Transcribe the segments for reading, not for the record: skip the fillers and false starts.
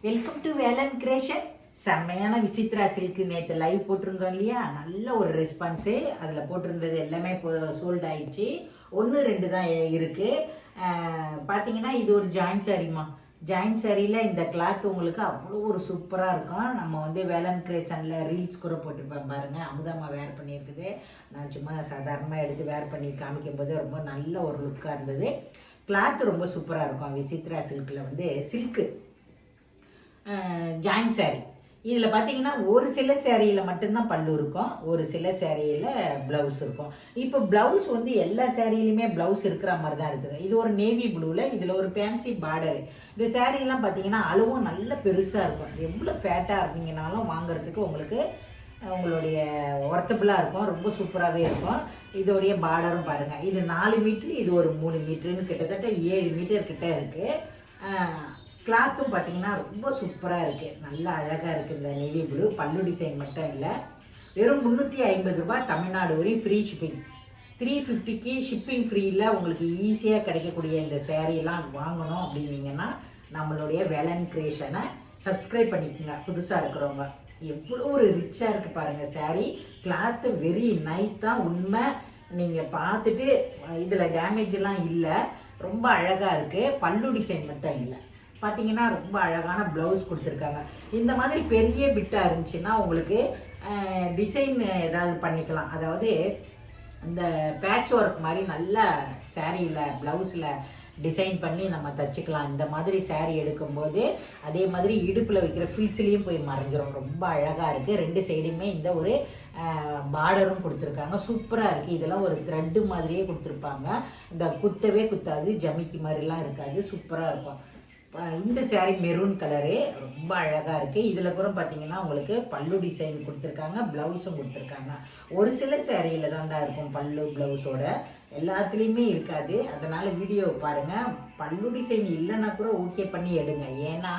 Welcome to Velan creation. செம்மையான Vichitra silk நேற்று live போட்டிருந்தோம் இல்லையா, நல்ல ஒரு ரெஸ்பான்ஸு. அதில் போட்டிருந்தது எல்லாமே இப்போ சோல்ட் ஆயிடுச்சு. 1-2 தான் இருக்குது. பார்த்தீங்கன்னா இது ஒரு ஜாயின்ட் சாரிம்மா. ஜாயின்ட் சாரியில் இந்த கிளாத் உங்களுக்கு அவ்வளோ ஒரு சூப்பராக இருக்கும். நம்ம வந்து வேலன் கிரியேஷனில் ரீல்ஸ் கூட போட்டுருப்பேன் பாருங்கள். அமுதாம்மா வேர் பண்ணியிருக்குது. நான் சும்மா சாதாரணமாக எடுத்து வேர் பண்ணி காமிக்கும் போது ரொம்ப நல்ல ஒரு லுக்காக இருந்தது. கிளாத் ரொம்ப சூப்பராக இருக்கும். விசித்ரா சில்கில் வந்து சில்க்கு ஜாயின்ட் சாரீ. இதில் பார்த்தீங்கன்னா ஒரு சில சேரீயில் மட்டும்தான் பல்லு இருக்கும், ஒரு சில சேரீயில் ப்ளவுஸ் இருக்கும். இப்போ ப்ளவுஸ் வந்து எல்லா சேரீலையுமே ப்ளவுஸ் இருக்கிற மாதிரி தான் இருக்குது. இது ஒரு நேவி ப்ளூவில், இதில் ஒரு ஃபேன்சி பார்டரு. இந்த சேரீலாம் பார்த்தீங்கன்னா அளவும் நல்ல பெருசாக இருக்கும். எவ்வளோ ஃபேட்டாக இருந்தீங்கனாலும் வாங்குறதுக்கு உங்களுக்கு உங்களுடைய ஒர்த்தபுளாக இருக்கும். ரொம்ப சூப்பராகவே இருக்கும். இதோடைய பார்டரும் பாருங்கள், இது 4 மீட்ரு, இது ஒரு 3 மீட்டருன்னு கிட்டத்தட்ட 7 மீட்டர் கிட்ட இருக்குது. கிளாத்தும் பார்த்தீங்கன்னா ரொம்ப சூப்பராக இருக்குது, நல்லா அழகாக இருக்குது. இந்த நேவி ப்ளூ பல்லு டிசைன் மட்டும் இல்லை, வெறும் 350 ரூபாய் தமிழ்நாடு வரையும் ஃப்ரீ ஷிப்பிங். 350க்கு ஷிப்பிங் ஃப்ரீயில் உங்களுக்கு ஈஸியாக கிடைக்கக்கூடிய இந்த சேரீலாம் வாங்கணும் அப்படின்னீங்கன்னா நம்மளுடைய வேலன் கிரியேஷனை சப்ஸ்கிரைப் பண்ணிக்கோங்க. புதுசாக இருக்கிறவங்க எவ்வளோ ஒரு ரிச்சாக இருக்குது பாருங்கள் சேரீ. கிளாத்து வெரி நைஸ் தான் உண்மை. நீங்கள் பார்த்துட்டு இதில் டேமேஜெலாம் இல்லை, ரொம்ப அழகாக இருக்குது. பல்லு டிசைன் மட்டும் இல்லை. பார்த்தீங்கன்னா ரொம்ப அழகான ப்ளவுஸ் கொடுத்துருக்காங்க. இந்த மாதிரி பெரிய பிட்டாக இருந்துச்சுன்னா உங்களுக்கு டிசைன் ஏதாவது பண்ணிக்கலாம். அதாவது இந்த பேட்ச் ஒர்க் மாதிரி நல்லா சேரீயில் ப்ளவுஸில் டிசைன் பண்ணி நம்ம தச்சுக்கலாம். இந்த மாதிரி சேரீ எடுக்கும்போது அதே மாதிரி இடுப்பில் வைக்கிற ஃபில்ஸ்லேயும் போய் மறைஞ்சிரும். ரொம்ப அழகாக இருக்குது. 2 சைடுமே இந்த ஒரு பார்டரும் கொடுத்துருக்காங்க. சூப்பராக இருக்குது. இதெல்லாம் ஒரு த்ரெட்டு மாதிரியே கொடுத்துருப்பாங்க. இந்த குத்தவே குத்தாது, ஜமிக்கி மாதிரிலாம் இருக்காது, சூப்பராக இருக்கும். இந்த சேரீ மெரூன் கலரு ரொம்ப அழகாக இருக்குது. இதில் கூட பார்த்தீங்கன்னா உங்களுக்கு பல்லு டிசைன் கொடுத்துருக்காங்க, ப்ளவுஸும் கொடுத்துருக்காங்க. ஒரு சில சேரீயில் தான்டா இருக்கும் பல்லு ப்ளவுஸோட, எல்லாத்துலேயுமே இருக்காது. அதனால் வீடியோ பாருங்கள். பல்லு டிசைன் இல்லைன்னா கூட ஓகே பண்ணி எடுங்க, ஏன்னா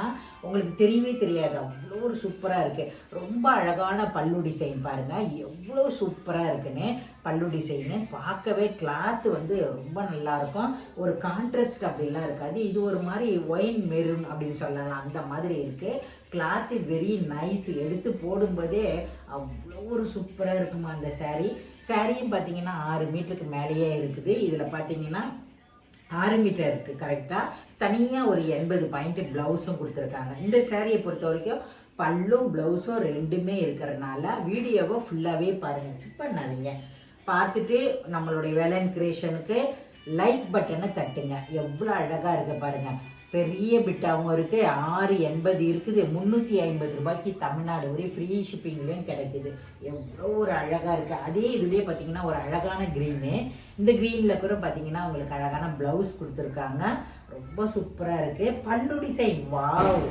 உங்களுக்கு தெரியவே தெரியாது, அவ்வளோ ஒரு சூப்பராக இருக்குது. ரொம்ப அழகான பல்லு டிசைன் பாருங்கள், எவ்வளோ சூப்பராக இருக்குன்னு. பல்லு டிசைனு பார்க்கவே கிளாத்து வந்து ரொம்ப நல்லாயிருக்கும். ஒரு கான்ட்ராஸ்ட் அப்படிலாம் இருக்காது. இது ஒரு மாதிரி ஒயின் மெரூன் அப்படின்னு சொல்லலாம், அந்த மாதிரி இருக்குது. Cloth very nice. எடுத்து போடும்போதே அவ்வளோ ஒரு சூப்பராக இருக்குமா அந்த சாரியும் பார்த்தீங்கன்னா 6 மீட்டருக்கு மேலேயே இருக்குது. இதில் பார்த்தீங்கன்னா 6 மீட்டர் இருக்குது கரெக்டாக. தனியாக ஒரு 80 பாயிண்ட் ப்ளவுஸும் கொடுத்துருக்காங்க. இந்த சேரீயை பொறுத்த வரைக்கும் பல்லும் ப்ளவுஸும் 2மே இருக்கிறதுனால வீடியோவை ஃபுல்லாகவே பாருங்கள், ஸ்கிப் பண்ணாதீங்க. பார்த்துட்டு நம்மளுடைய வேலன் கிரியேஷனுக்கு லைக் பட்டனை தட்டுங்க. எவ்வளோ அழகாக இருக்குது பாருங்கள். பெரிய பிட்டாகவும் இருக்குது. 680 இருக்குது. 350 ரூபாய்க்கு தமிழ்நாடு வரை ஃப்ரீ ஷிப்பிங்லேயும் கிடைக்குது. எவ்வளோ ஒரு அழகாக இருக்குது. அதே இதுலேயே பார்த்தீங்கன்னா ஒரு அழகான க்ரீனு. இந்த க்ரீனில் கூட பார்த்தீங்கன்னா உங்களுக்கு அழகான ப்ளவுஸ் கொடுத்துருக்காங்க. ரொம்ப சூப்பராக இருக்குது. பல்லு டிசைன் வாவ்,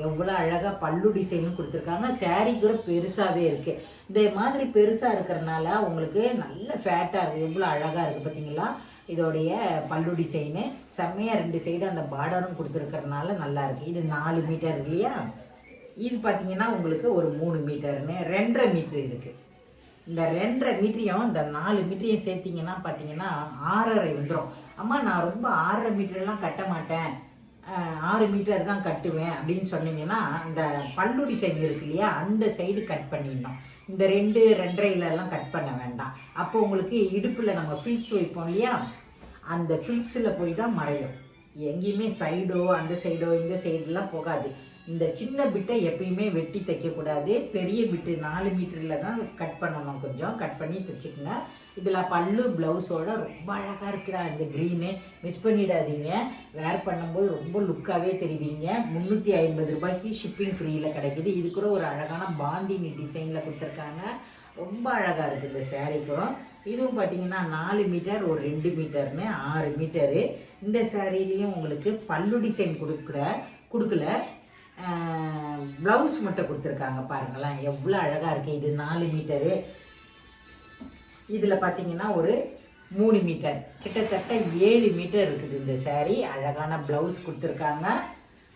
எவ்வளோ அழகாக பல்லு டிசைனும் கொடுத்துருக்காங்க. சேரீ கூட பெருசாகவே இருக்குது. இந்த மாதிரி பெருசாக இருக்கிறதுனால உங்களுக்கு நல்ல ஃபேட்டாக இருக்குது. எவ்வளோ அழகாக இருக்குது பார்த்தீங்களா. இதோடைய பல்லு டிசைனு செம்மையாக 2 சைடு அந்த பார்டரும் கொடுத்துருக்கறதுனால நல்லாயிருக்கு. இது 4 மீட்டர் இல்லையா, இது பார்த்தீங்கன்னா உங்களுக்கு ஒரு 3 மீட்டர்னு 2.5 மீட்ரு இருக்குது. இந்த 2.5 மீட்டரையும் இந்த 4 மீட்டரையும் சேர்த்திங்கன்னா பார்த்தீங்கன்னா 6.5 வந்துடும். அம்மா நான் ரொம்ப 6.5 மீட்டர்லாம் கட்ட மாட்டேன், 6 மீட்டர் தான் கட்டுவேன் அப்படின்னு சொன்னீங்கன்னா இந்த பல்லு டிசைன் இருக்கு இல்லையா, அந்த சைடு கட் பண்ணிடணும். இந்த 2.5 கட் பண்ண வேண்டாம். அப்போ உங்களுக்கு இடுப்பில் நம்ம ஃபில்ஸ் வைப்போம் இல்லையா, அந்த ஃபில்ஸில் போய் தான் மறையும். எங்கேயுமே சைடோ அந்த சைடோ இந்த சைடெலாம் போகாது. இந்த சின்ன பிட்டை எப்பயுமே வெட்டி தைக்கக்கூடாது. பெரிய பிட்டு 4 மீட்டரில் தான் கட் பண்ணணும். கொஞ்சம் கட் பண்ணி தைச்சிக்கோங்க. இதில் பல்லு ப்ளவுஸோட ரொம்ப அழகாக இருக்கிற அந்த க்ரீனு மிஸ் பண்ணிடாதீங்க. வேர் பண்ணும்போது ரொம்ப லுக்காகவே தெரிவிங்க. 350 ரூபாய்க்கு ஷிப்பிங் ஃப்ரீயில் கிடைக்கிது. இது கூட ஒரு அழகான பாந்தினி டிசைனில் கொடுத்துருக்காங்க. ரொம்ப அழகாக இருக்குது இந்த சேரீக்கும். இதுவும் பார்த்தீங்கன்னா 4 மீட்டர் ஒரு 2 மீட்டர்னு 6 மீட்டரு. இந்த சேரீலையும் உங்களுக்கு பல்லு டிசைன் கொடுக்கல, ப்ளவுஸ் மட்டும் கொடுத்துருக்காங்க. பாருங்களேன் எவ்வளோ அழகாக இருக்குது. இது 4 மீட்டரு. இதில் பார்த்தீங்கன்னா ஒரு 3 மீட்டர், கிட்டத்தட்ட 7 மீட்டர் இருக்குது இந்த சேரீ. அழகான ப்ளவுஸ் கொடுத்துருக்காங்க.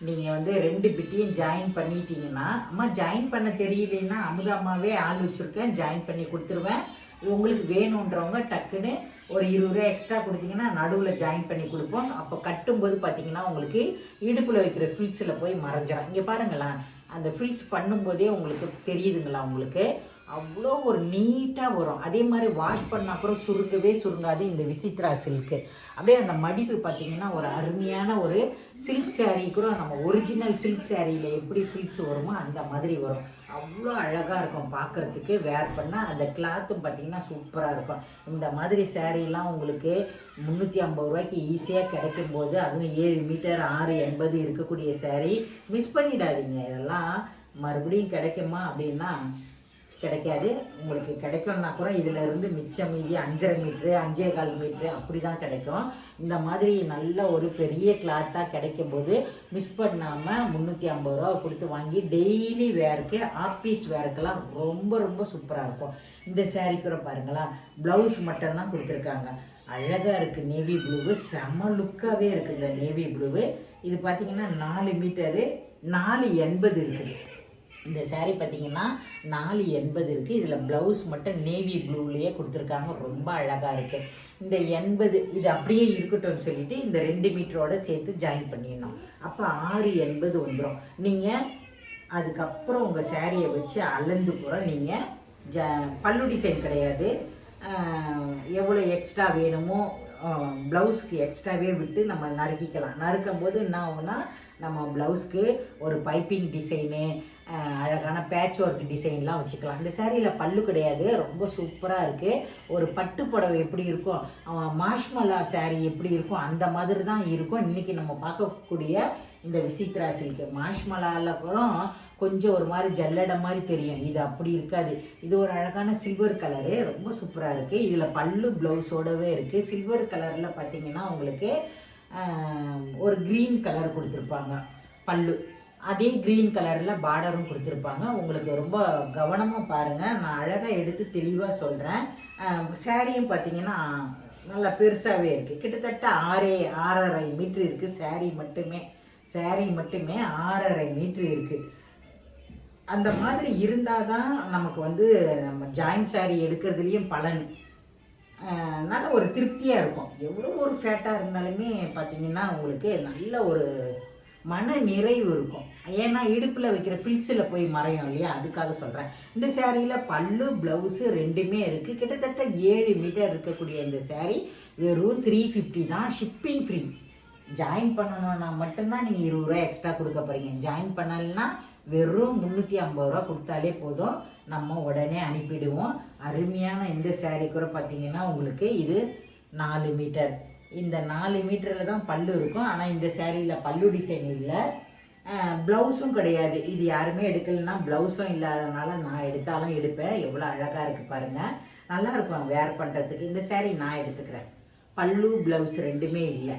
நீங்கள் வந்து 2 பிட்டையும் ஜாயின் பண்ணிட்டீங்கன்னா, அம்மா ஜாயின் பண்ண தெரியலன்னா அமுதாம்மாவே ஆள் வச்சுருக்கேன், ஜாயின் பண்ணி கொடுத்துருவேன். உங்களுக்கு வேணுன்றவங்க டக்குன்னு ஒரு 20 ரூபா எக்ஸ்ட்ரா கொடுத்தீங்கன்னா நடுவில் ஜாயின் பண்ணி கொடுப்போம். அப்போ கட்டும்போது பார்த்தீங்கன்னா உங்களுக்கு இடுப்பில் வைக்கிற ஃபில்ஸில் போய் மறைஞ்சிடும். இங்கே பாருங்களேன், அந்த ஃபில்ஸ் பண்ணும்போதே உங்களுக்கு தெரியுதுங்களா, உங்களுக்கு அவ்வளோ ஒரு நீட்டாக வரும். அதே மாதிரி வாஷ் பண்ணால் அப்புறம் சுருங்கவே சுருங்காது இந்த விசித்ரா சில்க்கு. அப்படியே அந்த மடிப்பு பார்த்தீங்கன்னா ஒரு அருமையான ஒரு சில்க் சேரீ கூட நம்ம ஒரிஜினல் சில்க் சேரீயில் எப்படி ஃபில்ஸ் வருமோ அந்த மாதிரி வரும். அவ்வளோ அழகாக இருக்கும் பார்க்குறதுக்கு. வேர் பண்ணால் அந்த கிளாத்தும் பார்த்திங்கன்னா சூப்பராக இருக்கும். இந்த மாதிரி சேரீலாம் உங்களுக்கு 350 ரூபாய்க்கு ஈஸியாக கிடைக்கும் போது, அதுவும் 7 மீட்டர் 680 இருக்கக்கூடிய சேரீ மிஸ் பண்ணிடாதீங்க. இதெல்லாம் மறுபடியும் கிடைக்குமா அப்படின்னா கிடைக்காது. உங்களுக்கு கிடைக்கும்னா கூட இதில் இருந்து மிச்சம் மீதி 5.5 மீட்ரு 5.25 மீட்ரு அப்படி தான் கிடைக்கும். இந்த மாதிரி நல்ல ஒரு பெரிய கிளாத்தாக கிடைக்கும் போது மிஸ் பண்ணாமல் 350 ரூபா கொடுத்து வாங்கி டெய்லி வேருக்கு ஆஃபீஸ் வேருக்கெல்லாம் ரொம்ப ரொம்ப சூப்பராக இருக்கும். இந்த சேரீ கூட பாருங்களா, ப்ளவுஸ் மட்டும்தான் கொடுத்துருக்காங்க. அழகாக இருக்குது. நேவி ப்ளூவு செம லுக்காகவே இருக்குது இந்த நேவி ப்ளூவு. இது பார்த்திங்கன்னா 4 மீட்டரு 4.80 இருக்குது. இந்த சேரீ பார்த்திங்கன்னா 4.80 இருக்குது. இதில் ப்ளவுஸ் மட்டும் நேவி ப்ளூலேயே கொடுத்துருக்காங்க. ரொம்ப அழகாக இருக்குது. இந்த 80 இது அப்படியே இருக்கட்டும்னு சொல்லிவிட்டு இந்த 2 மீட்டரோட சேர்த்து ஜாயின் பண்ணிடணும். அப்போ 6.80 வந்துடும். நீங்கள் அதுக்கப்புறம் உங்கள் சேரீயை வச்சு அளந்து கூட நீங்கள் பல்லு டிசைன் கிடையாது, எவ்வளோ எக்ஸ்ட்ரா வேணுமோ ப்ளவுஸ்க்கு எக்ஸ்ட்ராவே விட்டு நம்ம நறுக்கிக்கலாம். நறுக்கும் போது என்ன ஆகும்னா, நம்ம ப்ளவுஸ்க்கு ஒரு பைப்பிங் டிசைனு, அழகான பேட்ச் ஒர்க் டிசைன்லாம் வச்சுக்கலாம். இந்த சேரீயில் பல்லு கிடையாது, ரொம்ப சூப்பராக இருக்குது. ஒரு பட்டு புடவை எப்படி இருக்கும், மாஷ்மலா சேரீ எப்படி இருக்கும் அந்த மாதிரி தான் இருக்கும். இன்றைக்கி நம்ம பார்க்கக்கூடிய இந்த விசித்ரா சில்க்கு மாஷ்மலாவில் கூட கொஞ்சம் ஒரு மாதிரி ஜல்லடை மாதிரி தெரியும். இது அப்படி இருக்காது. இது ஒரு அழகான சில்வர் கலரு, ரொம்ப சூப்பராக இருக்குது. இதில் பல்லு ப்ளவுஸோடவே இருக்குது. சில்வர் கலரில் பார்த்தீங்கன்னா உங்களுக்கு ஒரு க்ரீன் கலர் கொடுத்துருப்பாங்க பல்லு. அதே க்ரீன் கலரில் பார்டரும் கொடுத்துருப்பாங்க. உங்களுக்கு ரொம்ப கவனமாக பாருங்கள், நான் அழகாக எடுத்து தெளிவாக சொல்கிறேன். சேரீயும் பார்த்தீங்கன்னா நல்லா பெருசாகவே இருக்குது. கிட்டத்தட்ட 6.5 மீட்ரு இருக்குது. சேரீ மட்டுமே 6.5 மீட்ரு இருக்குது. அந்த மாதிரி இருந்தால் தான் நமக்கு வந்து நம்ம ஜாயின்ட் சேரீ எடுக்கிறதுலேயும் பலன் நல்ல ஒரு திருப்தியாக இருக்கும். எவ்வளோ ஒரு ஃபேட்டாக இருந்தாலுமே பார்த்தீங்கன்னா உங்களுக்கு நல்ல ஒரு மன நிறைவு இருக்கும். ஏன்னா இடுப்பில் வைக்கிற ஃபில்ஸில் போய் மறையும் இல்லையா, அதுக்காக சொல்கிறேன். இந்த சேரீயில் பல்லு ப்ளவுஸு ரெண்டுமே இருக்குது. கிட்டத்தட்ட 7 மீட்டர் இருக்கக்கூடிய இந்த சேரீ வெறும் 350 தான். Shipping free. ஜாயின் பண்ணணுன்னா மட்டும்தான் நீங்கள் 20 ரூபா எக்ஸ்ட்ரா கொடுக்க போகிறீங்க. ஜாயின் பண்ணலைன்னா வெறும் 350 ரூபா கொடுத்தாலே போதும், நம்ம உடனே அனுப்பிடுவோம். அருமையான இந்த சேரீ கூட பார்த்தீங்கன்னா உங்களுக்கு இது 4 மீட்டர். இந்த 4 மீட்டரில் தான் பல்லு இருக்கும். ஆனால் இந்த சேரீயில் பல்லு டிசைன் இல்லை, ப்ளவுஸும் கிடையாது. இது யாருமே எடுக்கலைன்னா ப்ளவுஸும் இல்லாதனால நான் எடுத்தாலும் எடுப்பேன். எவ்வளோ அழகாக இருக்குது பாருங்கள், நல்லா இருக்கும் வேர் பண்ணுறதுக்கு. இந்த சேரீ நான் எடுத்துக்கிறேன். பல்லு ப்ளவுஸ் ரெண்டுமே இல்லை,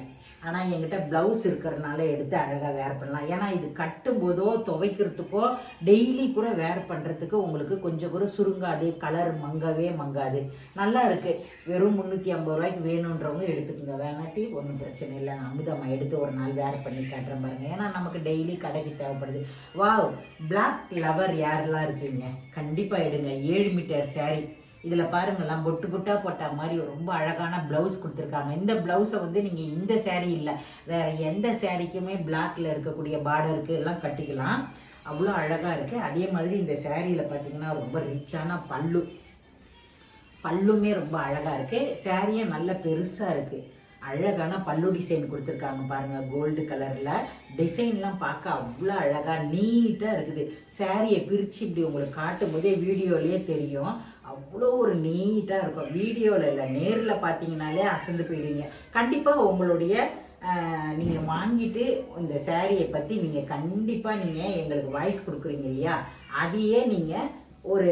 ஆனால் என்கிட்ட ப்ளவுஸ் இருக்கிறதுனால எடுத்து அழகாக வேர் பண்ணலாம். ஏன்னா இது கட்டும்போதோ துவைக்கிறதுக்கோ டெய்லி கூட வேர் பண்ணுறதுக்கு உங்களுக்கு கொஞ்சம் கூட சுருங்காது, கலர் மங்காது. நல்லா இருக்குது. வெறும் 350 ரூபாய்க்கு வேணுன்றவங்க எடுத்துக்கோங்க. வேணாட்டி ஒன்றும் பிரச்சனை இல்லை. நான் அமுதமாக எடுத்து ஒரு நாள் வேர் பண்ணி காட்டுறேன் பாருங்கள். ஏன்னா நமக்கு டெய்லி கடைக்கு தேவைப்படுது. வாவ், பிளாக் லவர் யாரெல்லாம் இருக்கீங்க கண்டிப்பாக எடுங்க. 7 மீட்டர் சேரீ. இதில் பாருங்கள்லாம் பொட்டு பொட்டாக போட்ட மாதிரி ரொம்ப அழகான ப்ளவுஸ் கொடுத்துருக்காங்க. இந்த ப்ளவுஸை வந்து நீங்கள் இந்த சேரீ இல்லை வேறு எந்த சேரீக்குமே பிளாக்கில் இருக்கக்கூடிய பார்டருக்கு எல்லாம் கட்டிக்கலாம். அவ்வளோ அழகாக இருக்குது. அதே மாதிரி இந்த சேரீயில் பார்த்தீங்கன்னா ரொம்ப ரிச்சான பல்லுமே ரொம்ப அழகாக இருக்குது. சேரீயும் நல்ல பெருசாக இருக்குது. அழகான பல்லு டிசைன் கொடுத்துருக்காங்க பாருங்கள். கோல்டு கலரில் டிசைன்லாம் பார்க்க அவ்வளோ அழகாக நீட்டாக இருக்குது. சேரீயை பிரித்து இப்படி உங்களுக்கு காட்டும் போதே வீடியோலேயே தெரியும், அவ்வளோ ஒரு நீட்டாக இருக்கும். வீடியோவில் இல்லை, நேரில் பார்த்தீங்கன்னாலே அசந்து போயிடுவீங்க. கண்டிப்பாக உங்களுடைய நீங்கள் வாங்கிட்டு இந்த சேரீயை பற்றி நீங்கள் கண்டிப்பாக நீங்கள் எங்களுக்கு வாய்ஸ் கொடுக்குறீங்க இல்லையா, அதையே நீங்கள் ஒரு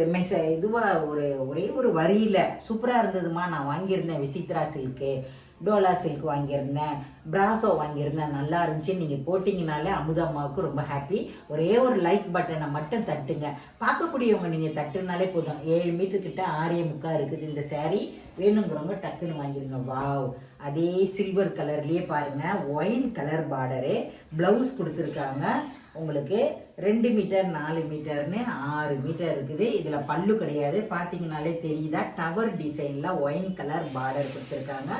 ஒரே ஒரு வரியில் சூப்பராக இருந்ததுமா, நான் வாங்கியிருந்தேன் விசித்ரா சில்க்கு, டோலா சில்க் வாங்கியிருந்தேன், பிராசோ வாங்கியிருந்தேன், நல்லா இருந்துச்சுன்னு நீங்கள் போட்டிங்கனாலே அமுதம்மாவுக்கு ரொம்ப ஹாப்பி. ஒரே ஒரு லைக் பட்டனை மட்டும் தட்டுங்க. பார்க்கக்கூடியவங்க நீங்கள் தட்டுனாலே போதும். 7 மீட்டர்கிட்ட 6.25 இருக்குது இந்த சேரீ. வேணுங்கிறவங்க டக்குன்னு வாங்கிடுங்க. வாவ், அதே சில்வர் கலர்லேயே பாருங்கள், ஒயின் கலர் பார்டரு, ப்ளவுஸ் கொடுத்துருக்காங்க. உங்களுக்கு 2 மீட்டர் 4 மீட்டர்னு 6 மீட்டர் இருக்குது. இதில் பல்லு கிடையாது. பார்த்தீங்கனாலே தெரியுதா, டவர் டிசைனில் ஒயின் கலர் பார்டர் கொடுத்துருக்காங்க.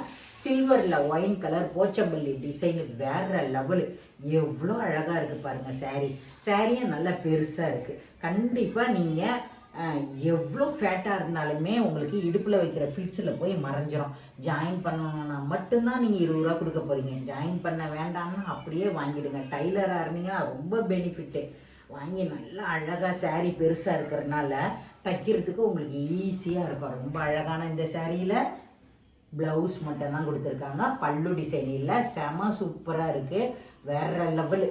சில்வரில் ஒயின் கலர் போச்சம்பள்ளி டிசைன் வேற லெவலு. எவ்வளோ அழகாக இருக்குது பாருங்கள் சாரீ. சாரியும் நல்லா பெருசாக இருக்குது. கண்டிப்பாக நீங்கள் எவ்வளோ ஃபேட்டாக இருந்தாலுமே உங்களுக்கு இடுப்பில் வைக்கிற ஃபிட்ஸில் போய் மறைஞ்சிரும். ஜாயின் பண்ணணும்னா மட்டும்தான் நீங்கள் 20 ரூபா கொடுக்க போகிறீங்க. ஜாயின் பண்ண வேண்டாம்னா அப்படியே வாங்கிடுங்க. டைலராக இருந்தீங்கன்னா ரொம்ப பெனிஃபிட்டு. வாங்கி நல்லா அழகாக சாரீ பெருசாக இருக்கிறதுனால தைக்கிறதுக்கு உங்களுக்கு ஈஸியாக இருக்கும். ரொம்ப அழகான இந்த சாரியில் ப்ளவுஸ் மட்டும் தான் கொடுத்துருக்காங்க. பல்லு டிசைன் இல்லை. செம சூப்பராக இருக்குது. வேற லெவலு.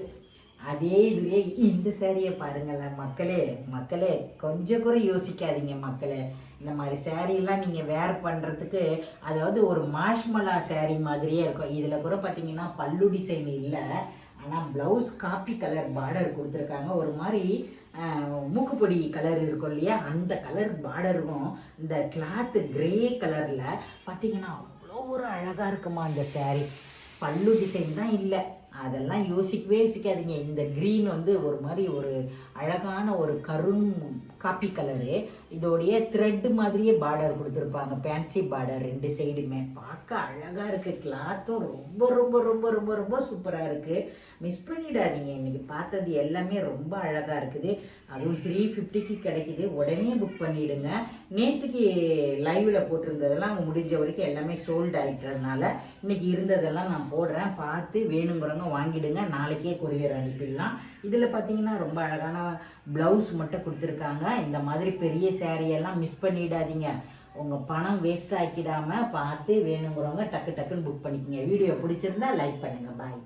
அதே இதுவே இந்த சேரீயை பாருங்களேன் மக்களே கொஞ்சம் கூட யோசிக்காதீங்க மக்களே. இந்த மாதிரி சேரீலாம் நீங்கள் வேர் பண்ணுறதுக்கு, அதாவது ஒரு மாஷ்மலா சேரீ மாதிரியே இருக்கும். இதில் கூட பார்த்தீங்கன்னா பல்லு டிசைன் இல்லை, ஆனால் ப்ளவுஸ் காப்பி கலர் பார்டர் கொடுத்துருக்காங்க. ஒரு மாதிரி மூக்குப்பொடி கலர் இருக்கும் இல்லையா, அந்த கலர் பார்டருக்கும் இந்த கிளாத்து கிரே கலரில் பார்த்தீங்கன்னா அவ்வளோ ஒரு அழகாக இருக்குமா அந்த சேரீ. பல்லு டிசைன் தான் இல்லை, அதெல்லாம் யோசிக்காதீங்க. இந்த க்ரீன் வந்து ஒரு மாதிரி ஒரு அழகான ஒரு காப்பி கலரு. இதோடைய த்ரெட்டு மாதிரியே பார்டர் கொடுத்துருப்பாங்க. ஃபேன்சி பார்டர் 2 சைடுமே. பார்க்க அழகாக இருக்குது. கிளாத்தும் ரொம்ப ரொம்ப ரொம்ப ரொம்ப ரொம்ப சூப்பராக இருக்குது. மிஸ் பண்ணிடாதீங்க. இன்றைக்கி பார்த்தது எல்லாமே ரொம்ப அழகாக இருக்குது. அதுவும் 350க்கு கிடைக்குது. உடனே புக் பண்ணிவிடுங்க. நேற்றுக்கு லைவில் போட்டிருந்ததெல்லாம் முடிஞ்ச வரைக்கும் எல்லாமே சோல்ட் ஆகிட்டதுனால இன்றைக்கி இருந்ததெல்லாம் நான் போடுறேன். பார்த்து வேணுங்கிறவங்க வாங்கிடுங்க. நாளைக்கே கொரியர் அனுப்பிடலாம். இதில் பார்த்தீங்கன்னா ரொம்ப அழகான ப்ளவுஸ் மட்டும் கொடுத்துருக்காங்க. இந்த மாதிரி பெரிய சேரீயெல்லாம் மிஸ் பண்ணிடாதீங்க. உங்கள் பணம் வேஸ்ட் ஆக்கிடாமல் பார்த்து வேணுங்கிறவங்க டக்குன்னு புக் பண்ணிக்கோங்க. வீடியோ பிடிச்சிருந்தா லைக் பண்ணுங்கள். பாய்.